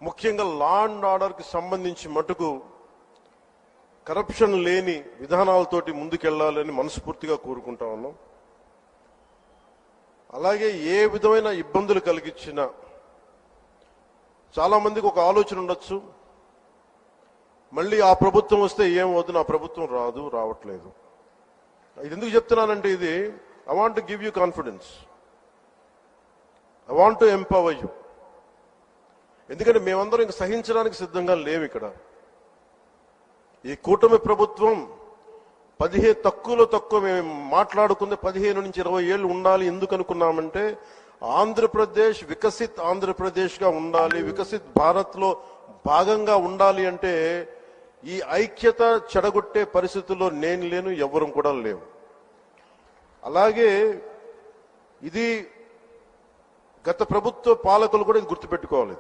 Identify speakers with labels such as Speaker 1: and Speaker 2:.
Speaker 1: ముఖ్యంగా law and ఆర్డర్కి సంబంధించి మటుకు కరప్షన్ లేని విధానాలతోటి ముందుకెళ్లాలని మనస్ఫూర్తిగా కోరుకుంటా ఉన్నాం. అలాగే ఏ విధమైన ఇబ్బందులు కలిగించినా చాలా మందికి ఒక ఆలోచన ఉండొచ్చు, మళ్ళీ ఆ ప్రభుత్వం వస్తే ఏమవుతుంది, ఆ ప్రభుత్వం రావట్లేదు. ఇది ఎందుకు చెప్తున్నానంటే, ఇది I want to give you confidence, I want to empower you. ఎందుకంటే మేమందరం ఇంక సహించడానికి సిద్ధంగా లేము. ఇక్కడ ఈ కూటమి ప్రభుత్వం తక్కువ మేము మాట్లాడుకుంది 15 నుంచి 20 ఏళ్ళు ఉండాలి. ఎందుకు అనుకున్నామంటే, ఆంధ్రప్రదేశ్ వికసిత్ ఆంధ్రప్రదేశ్గా ఉండాలి, వికసిత్ భారత్లో భాగంగా ఉండాలి. అంటే ఈ ఐక్యత చెడగొట్టే పరిస్థితుల్లో నేను లేను, ఎవరు కూడా లేవు. అలాగే ఇది గత ప్రభుత్వ పాలకులు కూడా ఇది గుర్తుపెట్టుకోవాలి.